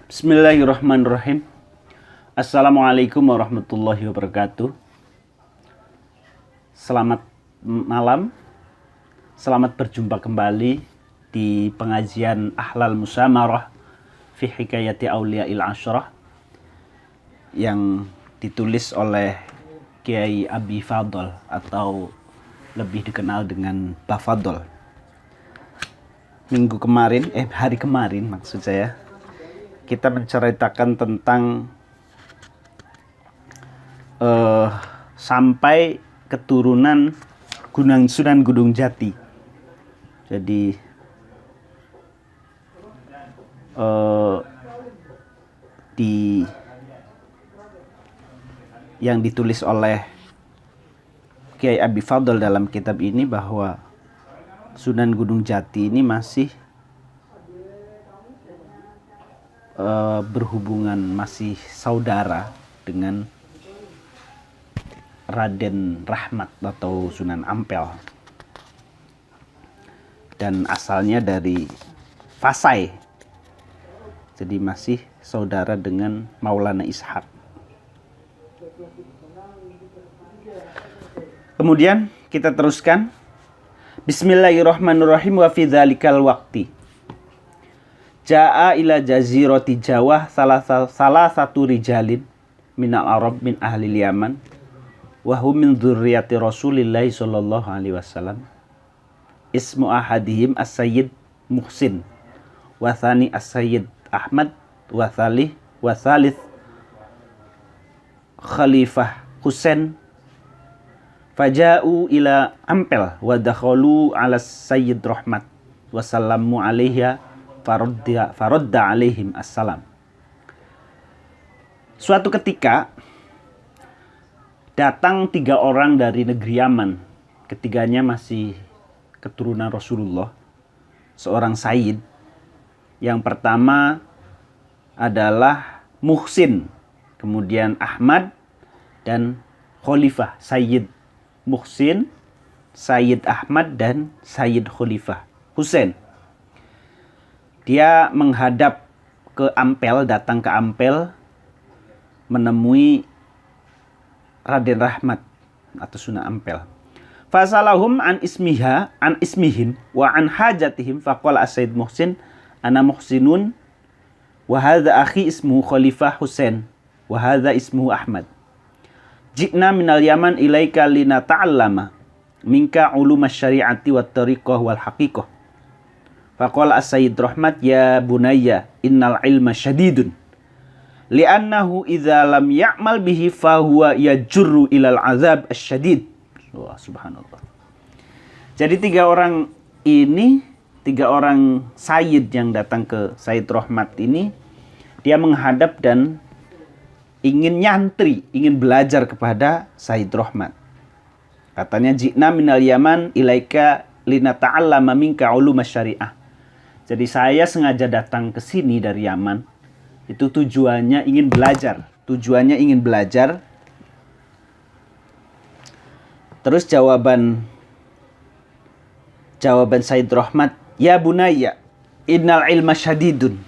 Bismillahirrahmanirrahim. Assalamualaikum warahmatullahi wabarakatuh. Selamat malam. Selamat berjumpa kembali di pengajian Ahlal Musamarah fi Hikayati Aulia'il Asyrah yang ditulis oleh Kiai Abi Fadl atau lebih dikenal dengan Ba Fadl. Hari kemarin maksud saya, kita menceritakan tentang sampai keturunan Sunan Gunung Jati. Jadi yang ditulis oleh Kiai Abi Fadl dalam kitab ini bahwa Sunan Gunung Jati ini masih berhubungan, masih saudara dengan Raden Rahmat atau Sunan Ampel, dan asalnya dari Fasai, jadi masih saudara dengan Maulana Ishaq. Kemudian kita teruskan. Bismillahirrahmanirrahim. Wa fi dzalikal waqti Ja'a ila jazirati Jawa salah satu rijalin minal Arab min ahli Yaman wa hum min dzurriyyati Rasulillah sallallahu alaihi wasallam. Ismu ahadihim As-Sayyid Muhsin wa tsani As-Sayyid Ahmad wa thalith Khalifah Husain. Faja'u ila Ampel wa dakhalu ala Sayyid Rahmat wa sallamu alaiha faradda alaihim assalam. Suatu ketika datang 3 orang dari negeri Yaman. Ketiganya masih keturunan Rasulullah, seorang Sayyid. Yang pertama adalah Muhsin, kemudian Ahmad, dan Khalifah. Sayyid Muhsin, Sayyid Ahmad, dan Sayyid Khalifah Husain. Dia menghadap ke Ampel, datang ke Ampel, menemui Raden Rahmat atau Sunan Ampel. Fasalahum an ismihim wa an hajatihim faqala As-Sayyid Muhsin ana muhsinun wa hadza akhi ismuhu Khalifah Husain wa hadza ismuhu Ahmad. Ji'na minal Yaman ilaika linata'allama minka ulum asy-syari'ati wat tariqah wal haqiqah. Faqala As-Sayyid Rahmat ya bunayya innal ilma syadidun li'annahu idza lam ya'mal bihi fahuwa yajurru ilal azab asyadid. Wah, subhanallah. Jadi 3 orang ini, 3 orang Sayyid yang datang ke Sayyid Rahmat ini, dia menghadap dan ingin nyantri, ingin belajar kepada Sayyid Rahmat. Katanya ji'na minal Yaman ilaika linata'allama minka ulum asy-syari'ah. Jadi saya sengaja datang ke sini dari Yaman. Itu tujuannya ingin belajar. Terus jawaban Sayyid Rahmat, ya bunayya, innal ilma syadidun.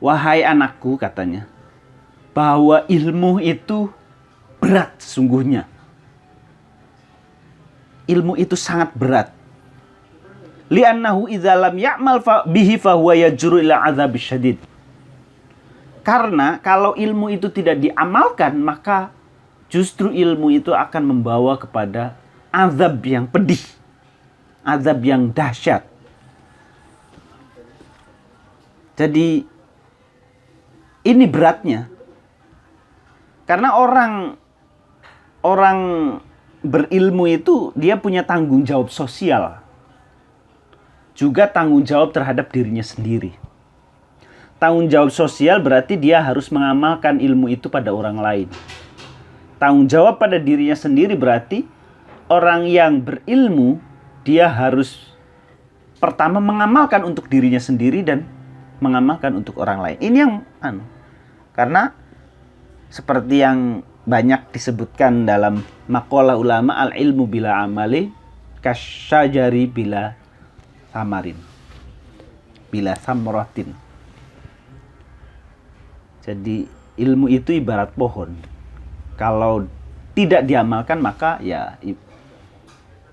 Wahai anakku, katanya, bahwa ilmu itu berat sesungguhnya. Ilmu itu sangat berat. Li'annahu idza lam ya'mal bihi fahuwa yajru ila adzabis syadid. Karena kalau ilmu itu tidak diamalkan, maka justru ilmu itu akan membawa kepada azab yang pedih, azab yang dahsyat. Jadi ini beratnya. Karena orang berilmu itu dia punya tanggung jawab sosial, juga tanggung jawab terhadap dirinya sendiri. Tanggung jawab sosial berarti dia harus mengamalkan ilmu itu pada orang lain. Tanggung jawab pada dirinya sendiri berarti orang yang berilmu, dia harus pertama mengamalkan untuk dirinya sendiri dan mengamalkan untuk orang lain. Ini yang karena seperti yang banyak disebutkan dalam maqalah ulama, al-ilmu bila amali kasyajari bila samarin, bila samratin. Jadi ilmu itu ibarat pohon. Kalau tidak diamalkan maka ya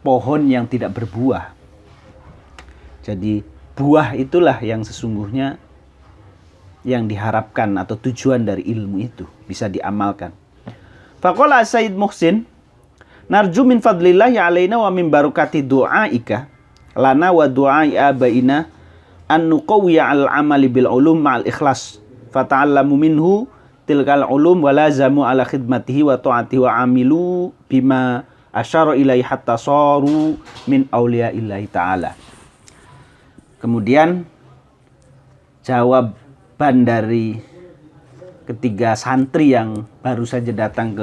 pohon yang tidak berbuah. Jadi buah itulah yang sesungguhnya yang diharapkan atau tujuan dari ilmu itu bisa diamalkan. Faqala Sayyid Muhsin, narju min fadlillahi alaina wa min barakati du'aika lana wa du'ai abaina an nuqawwiya al-amali bil ulum ma'al ikhlas fata'allamu minhu tilkal ulum wa lazamu ala khidmatihi wa ta'atihi wa amilu bima asyara ilaihi hatta saru min awliyaillahi ta'ala. Kemudian jawaban dari ketiga santri yang baru saja datang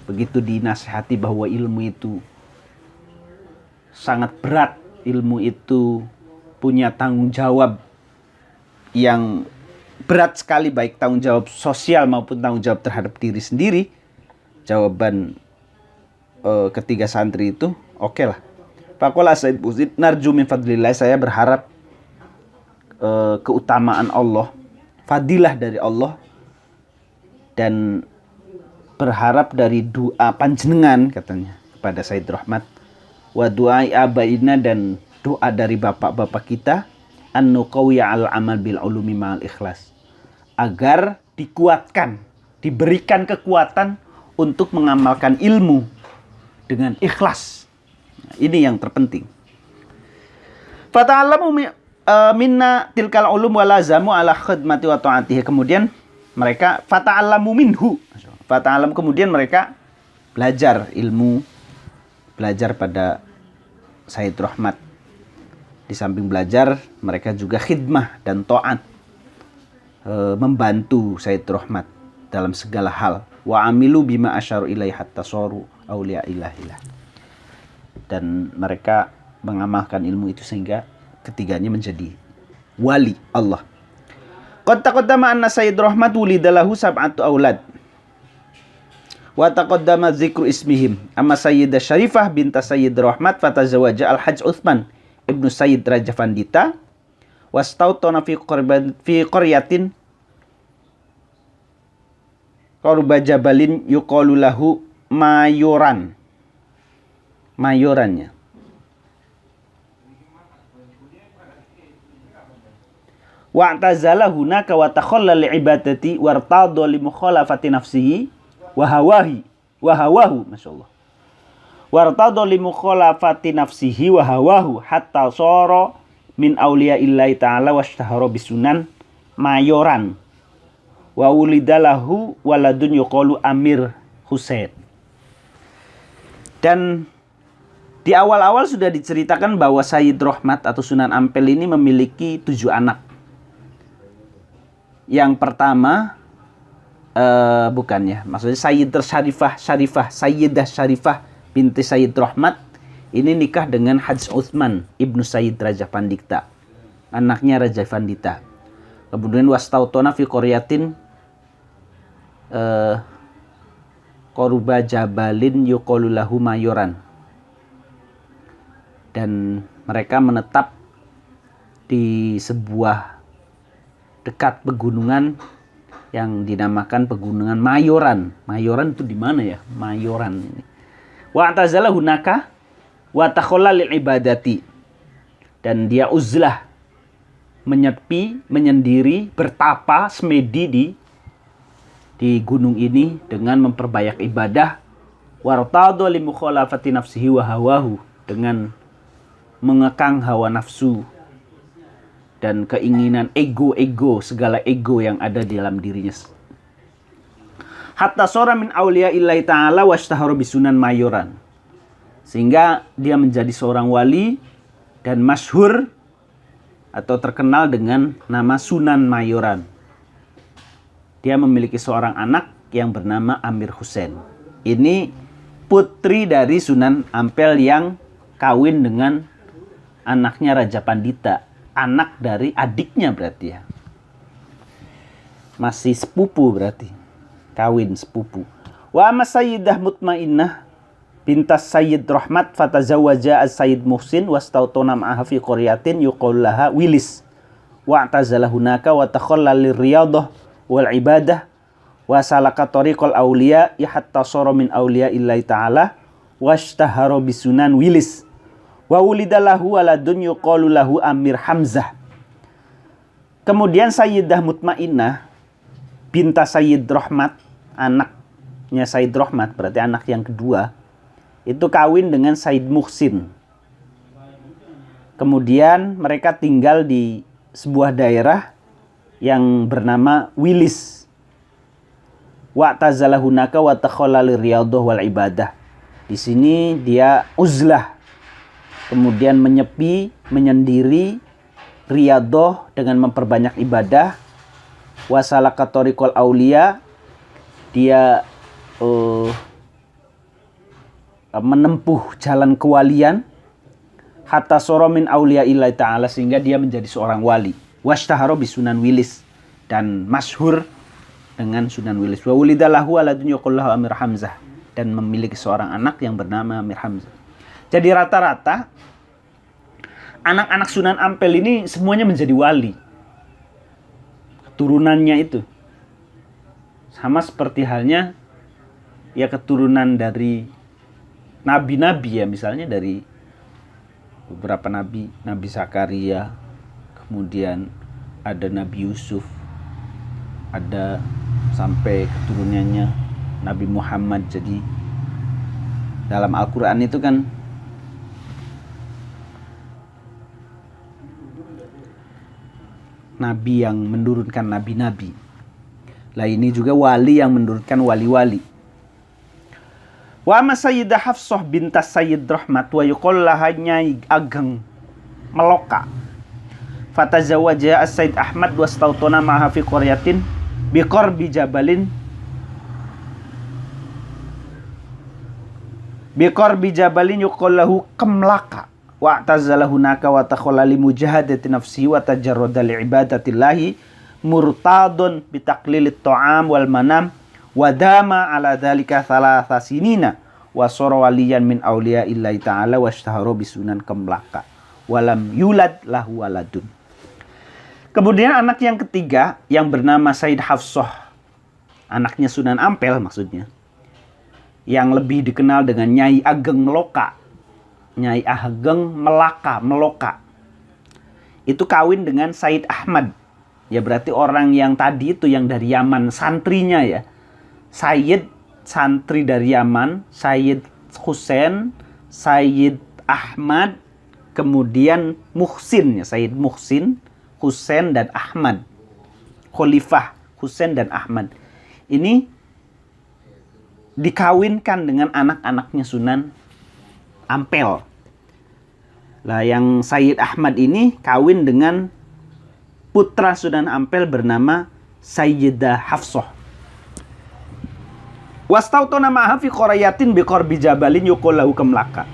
begitu dinasihati bahwa ilmu itu sangat berat, ilmu itu punya tanggung jawab yang berat sekali, baik tanggung jawab sosial maupun tanggung jawab terhadap diri sendiri. Jawaban ketiga santri itu oke lah. Faqala Sayyid Muhsin, narju min fadlillah, saya berharap keutamaan Allah, fadilah dari Allah, dan berharap dari doa panjenengan, katanya, kepada Sayyid Rahmat, wa du'ai abaina, dan doa dari bapak-bapak kita, an nuqawwiya al amal bil ulumi ma'al ikhlas, agar dikuatkan, diberikan kekuatan untuk mengamalkan ilmu dengan ikhlas. Nah, ini yang terpenting. Fata'allamu minna tilkal ulum wa lazamu ala khidmati wa ta'atihi. Kemudian mereka fata'allamu minhu. Fata'allam, kemudian mereka belajar ilmu, belajar pada Sayyid Rahmat. Di samping belajar, mereka juga khidmah dan ta'at, membantu Sayyid Rahmat dalam segala hal. Wa amilu bima asyaru ilaihi hatta saru awliya ilahillah. Dan mereka mengamalkan ilmu itu sehingga ketiganya menjadi wali Allah. Qad taqaddama anna Sayyid Rahmat wulida lahu sab'atu aulad. Wa taqaddama dzikru ismihim. Amma Sayyidah Syarifah binta Sayyid Rahmat fatazawaja Al-Hajj Utsman ibnu Sayyid Raja Pandita wastautana fi qaryatin qarba jabalin yuqalu lahu Mayoran. Mayorannya. Wa'tazala hunaka wa takhalla li'ibadati wartadha li mukhalafati nafsihi wa hawahu masyaallah. Wartadha li mukhalafati nafsihi wa hawahu hatta sara min auliya'illahi ta'ala washtahara bisunan Mayoran. Wa wulidalahu waladun yuqalu Amir Husain. Dan di awal-awal sudah diceritakan bahwa Sayyid Rahmat atau Sunan Ampel ini memiliki 7 anak. Yang pertama, maksudnya Sayyidah Syarifah binti Sayyid Rahmat ini nikah dengan Hajj Utsman ibnu Sayyid Raja Pandita, anaknya Raja Pandita. Kemudian wastautona fi qaryatin Qaruba Jabalin yuqalu lahu Mayoran. Dan mereka menetap di sebuah dekat pegunungan yang dinamakan pegunungan Mayoran. Mayoran itu di mana ya? Mayoran ini. Wa atazala hunaka wa takhalla lil ibadati. Dan dia uzlah, menyepi, menyendiri, bertapa, semedi di gunung ini dengan memperbanyak ibadah. Wartadha li mukhalafati nafsihi wa hawahu, dengan mengekang hawa nafsu dan keinginan ego, segala ego yang ada di dalam dirinya. Hatta sora min auliya'illahi ta'ala washtahara bisunan Mayoran. Sehingga dia menjadi seorang wali dan masyhur atau terkenal dengan nama Sunan Mayoran. Dia memiliki seorang anak yang bernama Amir Husain. Ini putri dari Sunan Ampel yang kawin dengan anaknya Raja Pandita, anak dari adiknya berarti ya. Masih sepupu berarti. Kawin sepupu. Wa amma Sayyidah Mutmainnah bintas Sayyid Rahmat fatazawaja as-Sayyid Muhsin wastautona ma'aha fi qaryatin yuqalu laha Wilis. Wa atazala hunaka wa takhalla lirriyadah wal ibadah wa salaka tariqal auliya hatta sara min auliya illahi ta'ala washtahara bisunan wilis wa ulidalahu waladun yuqalu lahu Amir Hamzah. Kemudian Sayyidah Mutmainnah binta Sayyid Rahmat, anaknya Sayyid Rahmat, berarti anak yang kedua, itu kawin dengan Sayyid Muhsin. Kemudian mereka tinggal di sebuah daerah yang bernama Wilis. Wa tazala hunaka wa takhala liriyadhah wal ibadah. Di sini dia uzlah. Kemudian menyepi, menyendiri, riyadhah dengan memperbanyak ibadah. Wa salaka tariqal auliya. Dia menempuh jalan kewalian. Hatta sara min auliya illahi ta'ala, sehingga dia menjadi seorang wali. Washtahara bisunan Wilis, dan masyhur dengan Sunan Wilis. Wa ulidalahu waladun yuqalu lahu Amir Hamzah, dan memiliki seorang anak yang bernama Amir Hamzah. Jadi rata-rata anak-anak Sunan Ampel ini semuanya menjadi wali. Keturunannya itu sama seperti halnya ya keturunan dari nabi-nabi ya, misalnya dari beberapa nabi, Nabi Zakaria, kemudian ada Nabi Yusuf, ada sampai keturunannya Nabi Muhammad. Jadi dalam Al-Quran itu kan nabi yang menurunkan nabi-nabi. Lah ini juga wali yang menurunkan wali-wali. Wa amma Sayyidah Hafsah bintas Sayyid Rahmat wa yuqal laha Nyai Ageng Meloka. Fatazawwaja As-Sayyid Ahmad wastautona ma'aha fi qaryatin biqarbi jabalin yuqal lahu Kamlaka. Wa tazala hunaka wa takhala li mujahadati nafsihi wa tajarrada li ibadatillahi murtadun bi taqlilit ta'am wal manam wa dama ala dzalika thalatha sinina wa sara waliyan min auliya illahi ta'ala washtahara bisunan Kamlaka walam yulad lahu waladun. Kemudian anak yang ketiga yang bernama Sayyid Hafsah, anaknya Sunan Ampel maksudnya, yang lebih dikenal dengan Nyai Ageng Meloka. Nyai Ageng Meloka. Itu kawin dengan Sayyid Ahmad. Ya berarti orang yang tadi itu yang dari Yaman, santrinya ya. Sayyid santri dari Yaman, Sayyid Husain, Sayyid Ahmad, kemudian Muhsin ya, Sayyid Muhsin, Husain dan Ahmad. Khalifah Husain dan Ahmad. Ini dikawinkan dengan anak-anaknya Sunan Ampel. Lah yang Sayyid Ahmad ini kawin dengan putra Sunan Ampel bernama Sayyidah Hafsah. Wastautona ma'aha fi qaryatin biqarbi jabalin yuqal lahu Kamlaka.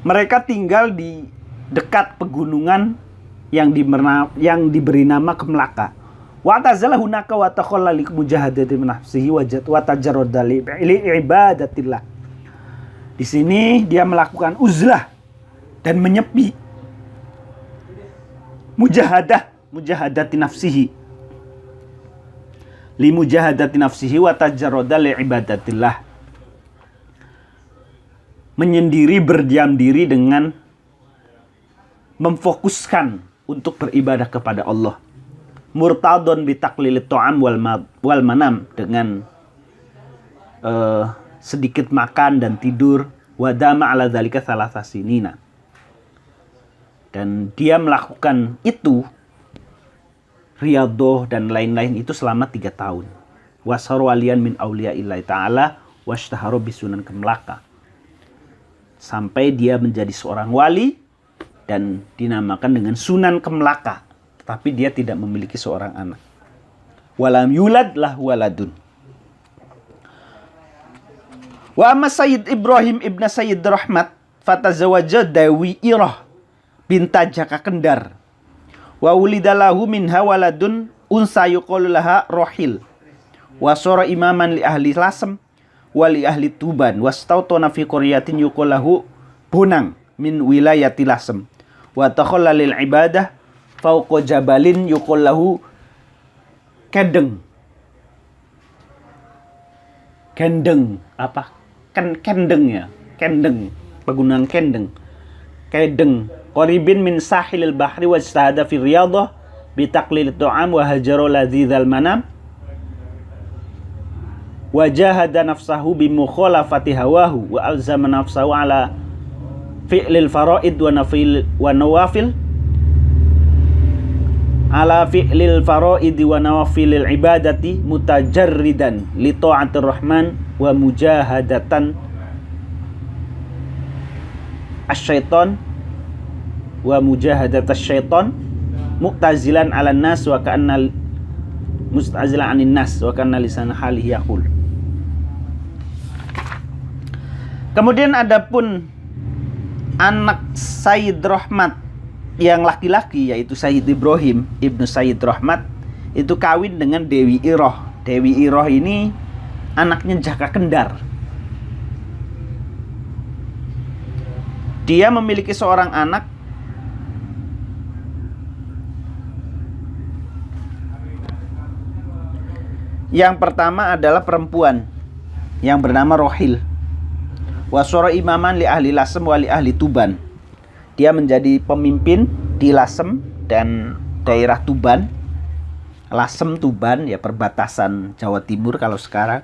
Mereka tinggal di dekat pegunungan yang diberi nama Kamlaka. Wa tazala hunaka wa takhalla li mujahadati nafsihi wa tajarrada li ibadatillah. Di sini dia melakukan uzlah dan menyepi. Mujahadati nafsihi. Li mujahadati nafsihi wa tajarrada li ibadatillah. Menyendiri, berdiam diri dengan memfokuskan untuk beribadah kepada Allah. Murtadun bi taqlilit ta'am wal manam, dengan sedikit makan dan tidur. Wadama ala dzalika thalatha sinina. Dan dia melakukan itu, riyadhah dan lain-lain itu selama 3 tahun. Wasar waliyan min auliya illahi ta'ala washtahara bisunan Kamlaka. Sampai dia menjadi seorang wali dan dinamakan dengan Sunan Kamlaka. Tetapi dia tidak memiliki seorang anak. Walam yulad lahu waladun. Wa amma Sayyid Ibrahim ibn Sayyid Rahmat fatazawaja Dawi'irah binta Jaka Kendar. Wa ulidalahu minha waladun unsa yuqalu laha Rohil. Wa sara imaman li ahli Lasem wa li ahli Tuban. Wastautona fi qaryatin yuqalu lahu Bonang min wilayati Lasem. Wa takhalla lil ibadah fauqa jabalin yuqalu lahu Kendeng. Kendeng apa? Kendeng ya. Kendeng. Pegunungan Kendeng. Kendeng. Qaribin min sahilil bahri wajtahada fi riyadah bitaqlil tu'am wa hajaro ladzizal manam wa jahada nafsahu bi mukhalafati hawahu wa alzama nafsahu ala fi'lil faraid wa nawafil ala fi'lil faraid wa nawafilil ibadati mutajarridan li ta'atir rahman wa mujahadatan asyaiton wa mujahadat asyaiton mu'tazilan 'alan nas wa ka'anna mustazilan 'anin nas wa ka'anna lisan halihi yaqul. Kemudian adapun anak Sayyid Rahmat yang laki-laki yaitu Sayyid Ibrahim ibnu Sayyid Rahmat itu kawin dengan Dewi Iroh. Dewi Iroh ini anaknya Jaka Kendar. Dia memiliki seorang anak yang pertama adalah perempuan yang bernama Rohil. Wasoro imaman li ahli Lasem wa li ahli Tuban. Dia menjadi pemimpin di Lasem dan daerah Tuban. Lasem Tuban ya perbatasan Jawa Timur kalau sekarang.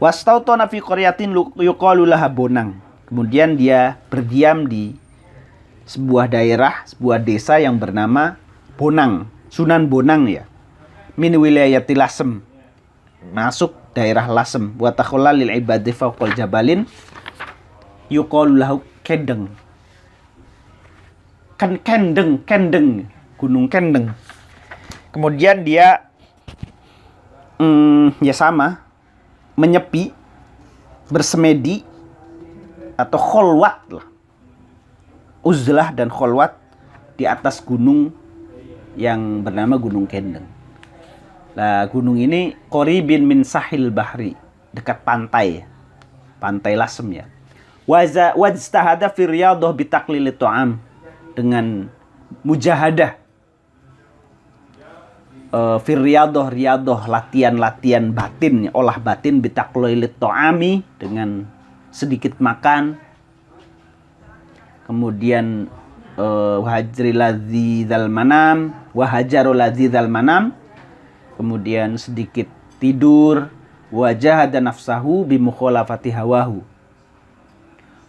Wastautona fi qaryatin yuqalu laha Bonang. Kemudian dia berdiam di sebuah daerah, sebuah desa yang bernama Bonang, Sunan Bonang ya. Min wilayati Lasem. Masuk daerah Lasem. Wa takhalla lil ibadi fawqal jabalin yuqalu lahu Kendeng. Kendeng, Gunung Kendeng. Kemudian dia ya sama menyepi, bersemedi atau kholwat lah. Uzlah dan kholwat di atas gunung yang bernama Gunung Kendeng. Nah, gunung ini qaribin min sahil bahri, dekat pantai. Pantai Lasem ya. Wajtahada fi riyadah bi taqlil tu'am, dengan mujahadah riyadah latihan batin, olah batin bitaqlilit ta'ami, dengan sedikit makan. Kemudian wahajri ladzizal manam, wahajaru ladzizal manam, kemudian sedikit tidur, wajahada nafsahu bi mukhalafati hawahu.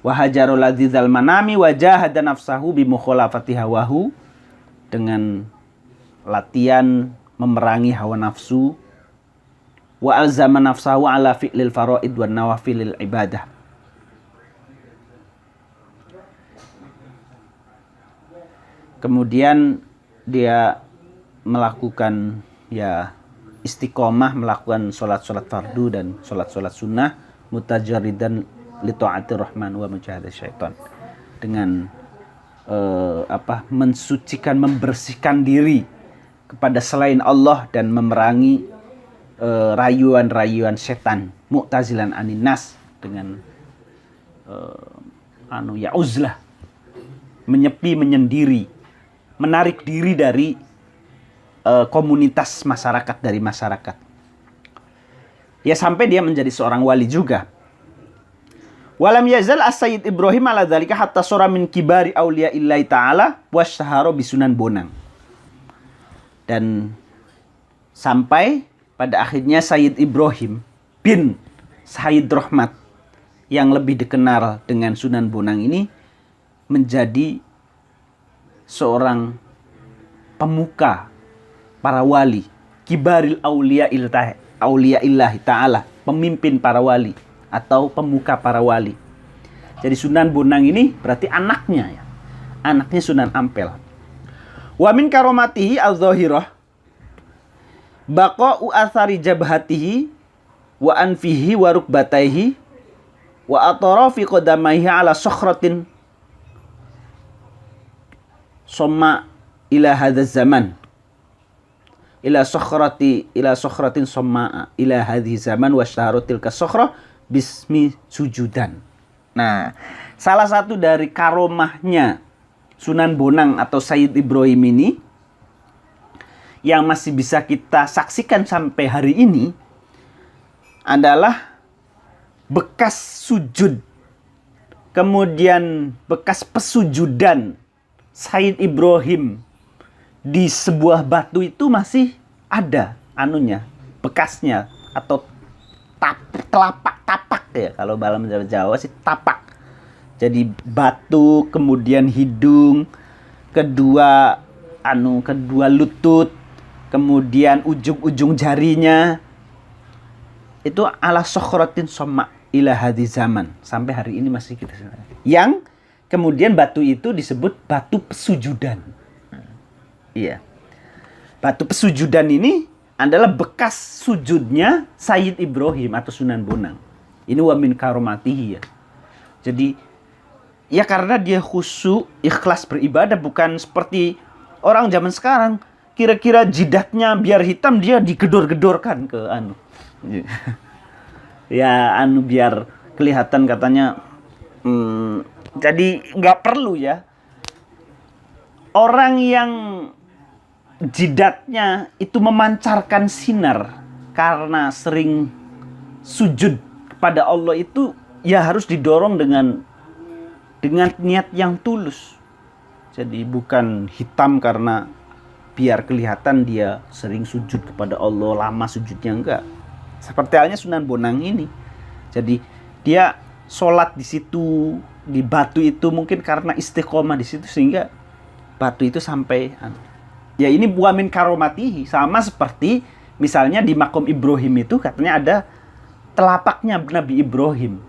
Wahajaru ladzizal manami wajahada nafsahu bi mukhalafati hawahu, dengan latihan memerangi hawa nafsu. Wa alzama nafsahu ala fi'lil faraid wa nawafilil ibadah. Kemudian dia melakukan ya istiqomah, melakukan sholat-sholat fardu dan sholat-sholat sunnah, mutajarridan li ta'atir rahman wa mujahadah syaitan, dengan mensucikan, membersihkan diri kepada selain Allah dan memerangi rayuan-rayuan setan, mu'tazilan anin nas, dengan uzlah, menyepi, menyendiri, menarik diri dari komunitas masyarakat, dari masyarakat. Ya sampai dia menjadi seorang wali juga. Walam yazal as-Sayyid Ibrahim ala dzalika hatta sura min kibari auliya'illahi ta'ala wasyahara bisunan Bonang. Dan sampai pada akhirnya Sayyid Ibrahim bin Sayyid Rahmat yang lebih dikenal dengan Sunan Bonang ini menjadi seorang pemuka para wali, kibaril auliya'illahi ta'ala, pemimpin para wali atau pemuka para wali. Jadi Sunan Bonang ini berarti anaknya ya. Anaknya Sunan Ampel. Wa min karomatihi al-zahirah baqa'u athari jabhatihi wa anfihi wa rukbataihi wa atrafi qadamaihi ala sokhratin somma ila hadzal zaman. Ila sokhratin somma ila hadhihi zaman wa syaharatil kasokhrah bismi sujudan. Nah, salah satu dari karomahnya Sunan Bonang atau Sayyid Ibrahim ini, yang masih bisa kita saksikan sampai hari ini adalah bekas sujud, kemudian bekas pesujudan Sayyid Ibrahim di sebuah batu itu masih ada anunya, bekasnya, atau telapak tapak ya, kalau dalam Jawa sih tapak. Jadi batu, kemudian hidung, kedua lutut, kemudian ujung-ujung jarinya itu ala sokhratin somma ila hadhi zaman, sampai hari ini masih kita yang kemudian batu itu disebut batu pesujudan. Iya. Batu pesujudan ini adalah bekas sujudnya Sayyid Ibrahim atau Sunan Bonang. Ini wa min karomatihi ya. Jadi ya karena dia khusyuk, ikhlas beribadah, bukan seperti orang zaman sekarang kira-kira jidatnya biar hitam dia digedor-gedorkan ke ya biar kelihatan katanya. Jadi nggak perlu ya. Orang yang jidatnya itu memancarkan sinar karena sering sujud kepada Allah itu ya harus didorong dengan niat yang tulus. Jadi bukan hitam karena biar kelihatan dia sering sujud kepada Allah, lama sujudnya, enggak. Seperti halnya Sunan Bonang ini. Jadi dia sholat di situ, di batu itu mungkin karena istiqomah di situ sehingga batu itu sampai ya ini wa min karomatihi. Sama seperti misalnya di makom Ibrahim itu katanya ada telapaknya Nabi Ibrahim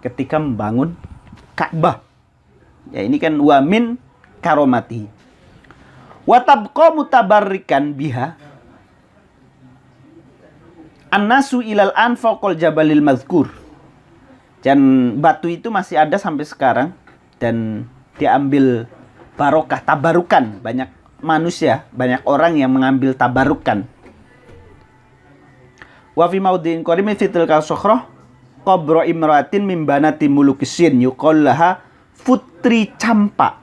ketika membangun Ka'bah. Ya ini kan wa min karomatihi. Wa tabqa mutabarrikan biha annasu ilal an fawqal jabalil mazkur. Dan batu itu masih ada sampai sekarang dan diambil barokah, tabarukan. Banyak manusia, banyak orang yang mengambil tabarukan. Wa fi maudhi'in qarimin fi tilka sukhrah qabra imratin min banati mulukisin yuqal laha Putri Campa.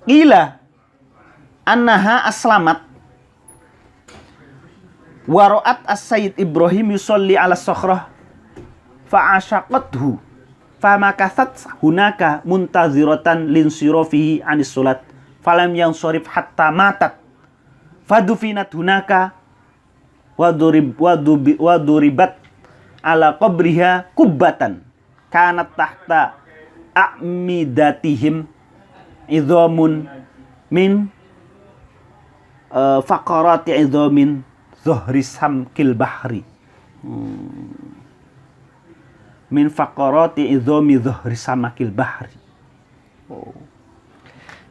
Qila annaha aslamat wa ra'at as-sayyid Ibrahim yusolli ala sukhrah fa'ashaqathu famakathat hunaka muntaziratan linsirafihi anis salat falam yansarif hatta matat fadufinat hunaka wa duribat ala qabriha kubbatan kanat tahta a'midatihim idhamun min faqarati idhamin zuhri samkil bahri. Min faqarati idhami dhuhri samakil bahri.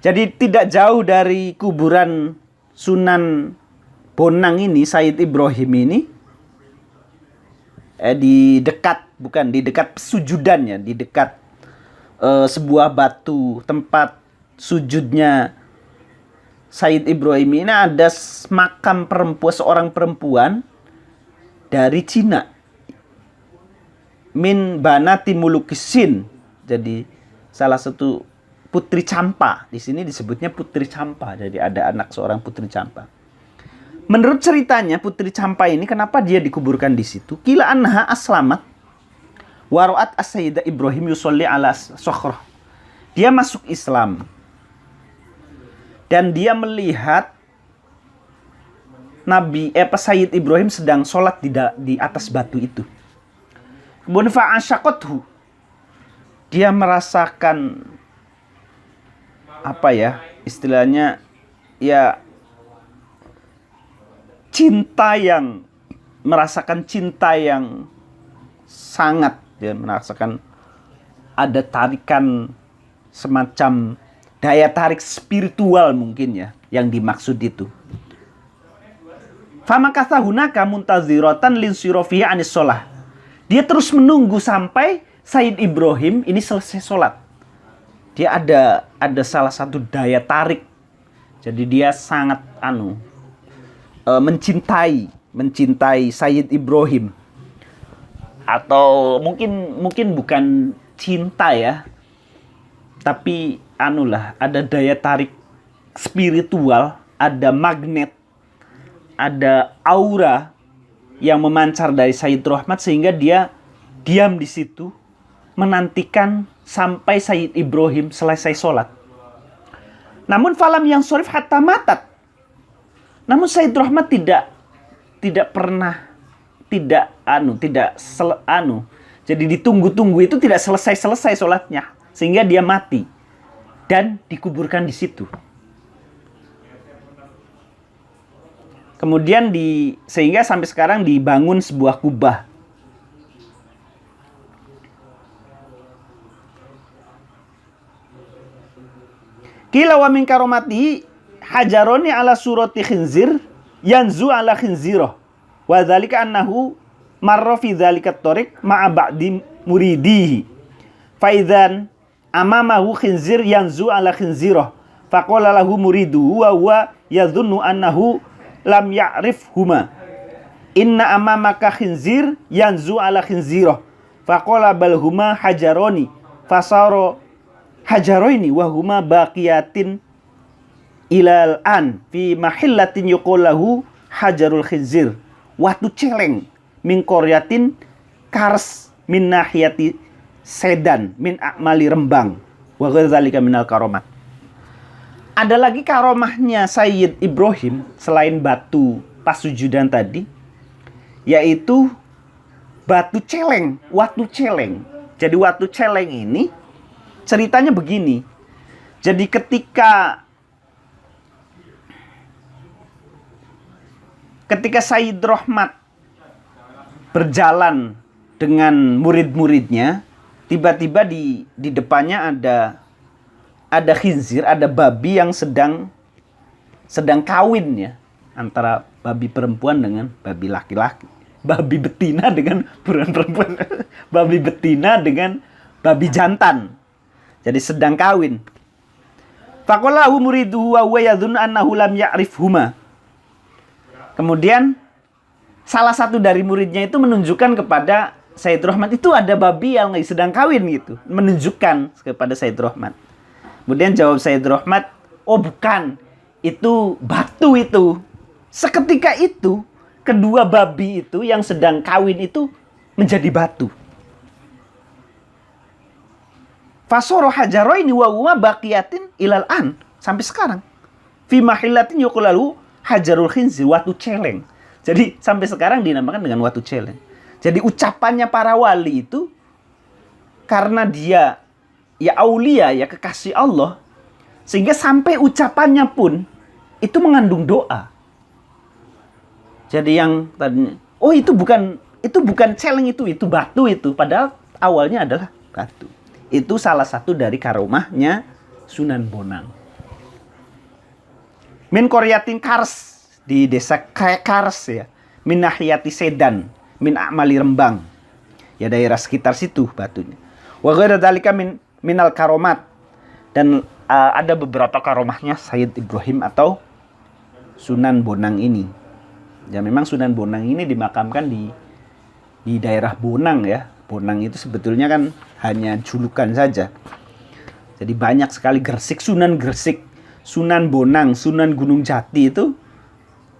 Jadi tidak jauh dari kuburan Sunan Bonang ini, Sayyid Ibrahim ini, di dekat sujudannya, di dekat sebuah batu tempat sujudnya Sayyid Ibrahim ini ada makam seorang perempuan dari Cina. Min banati mulukisin. Jadi salah satu Putri Campa. Di sini disebutnya Putri Campa. Jadi ada anak seorang Putri Campa. Menurut ceritanya Putri Campa ini kenapa dia dikuburkan di situ? Qila annaha aslamat wa ra'at as-sayyida Ibrahim yusolli ala sukhrah. Dia masuk Islam. Dan dia melihat Sayyid Ibrahim sedang sholat di atas batu itu. Kemudian fa'ashaqathu. Dia merasakan istilahnya ya merasakan cinta yang sangat, dia merasakan ada tarikan semacam daya tarik spiritual mungkin ya yang dimaksud itu. Famakatha hunaka muntaziratan linsirafihi anis shalah. Dia terus menunggu sampai Sayyid Ibrahim ini selesai sholat. Dia ada salah satu daya tarik. Jadi dia sangat mencintai Sayyid Ibrahim. Atau mungkin bukan cinta ya. Tapi ada daya tarik spiritual, ada magnet ada aura yang memancar dari Sayyid Rahmat sehingga dia diam di situ menantikan sampai Sayyid Ibrahim selesai sholat. Namun falam yang sorif hatta matat. Namun Sayyid Rahmat tidak pernah jadi ditunggu-tunggu itu tidak selesai sholatnya sehingga dia mati dan dikuburkan di situ. Kemudian sehingga sampai sekarang dibangun sebuah kubah. Qila wa min karomati hajaroni ala surati khinzir yanzu ala khinzirah. Wa dzalika annahu marra fi dzalika at-tariq ma'a ba'di muridihi. Fa idzan amamahu khinzir yanzu ala khinzirah. Faqala lahu muriduhu wa huwa yadhunnu annahu lam ya'rifhuma. Inna amamaka khinzir yanzu ala khinzirah. Faqala bal huma hajaroni. Fasara hajaroini wa huma baqiyatin ilal an fi mahillatin yuqallahu hajarul khinzir watu celeng min qaryatin kars min nahiyati sedan min akmali Rembang wa ghadzalika minal karomat. Ada lagi karomahnya Sayyid Ibrahim selain batu pasujudan tadi, yaitu batu celeng, watu celeng. Jadi watu celeng ini ceritanya begini. Jadi ketika Sayyid Rahmat berjalan dengan murid-muridnya, tiba-tiba di depannya ada khinzir, ada babi yang sedang kawin ya, antara babi perempuan dengan babi laki-laki. Babi betina dengan buruan perempuan. Babi betina dengan babi jantan. Jadi sedang kawin. Faqalahu muriduhu wa huwa yadhunnu annahu lam ya'rifhuma. Kemudian salah satu dari muridnya itu menunjukkan kepada Sayyid Rahmat, itu ada babi yang sedang kawin gitu. Menunjukkan kepada Sayyid Rahmat. Kemudian jawab Sayyid Rahmat, oh bukan, itu batu itu. Seketika itu, kedua babi itu yang sedang kawin itu menjadi batu. Fasoro hajaroini wa huma baqiyatin ilal an, sampai sekarang. Fi mahillatin yuqalu hajarul khinzir, watu celeng. Jadi sampai sekarang dinamakan dengan watu celeng. Jadi ucapannya para wali itu karena dia ya aulia, ya kekasih Allah, sehingga sampai ucapannya pun itu mengandung doa. Jadi yang tadinya, oh itu bukan celeng, itu batu itu, padahal awalnya adalah batu. Itu salah satu dari karomahnya Sunan Bonang. Min Koryatin Kars, di desa Kars ya. Min Nahiyati Sedan, min Akmali Rembang. Ya daerah sekitar situ batunya. Wa ghairu dzalika minal karomat. Dan ada beberapa karomahnya Sayyid Ibrahim atau Sunan Bonang ini. Ya memang Sunan Bonang ini dimakamkan di daerah Bonang ya. Bonang itu sebetulnya kan hanya julukan saja. Jadi banyak sekali Gresik, Sunan Gresik, Sunan Bonang, Sunan Gunung Jati itu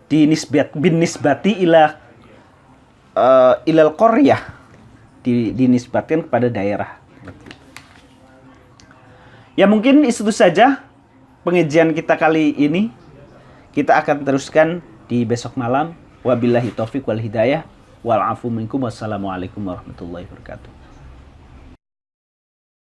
dinisbati ilal qaryah, dinisbatkan kepada daerah. Ya mungkin itu saja pengajian kita kali ini. Kita akan teruskan di besok malam. Wabillahi taufiq wal hidayah. Wal afu minkum. Wassalamualaikum warahmatullahi wabarakatuh.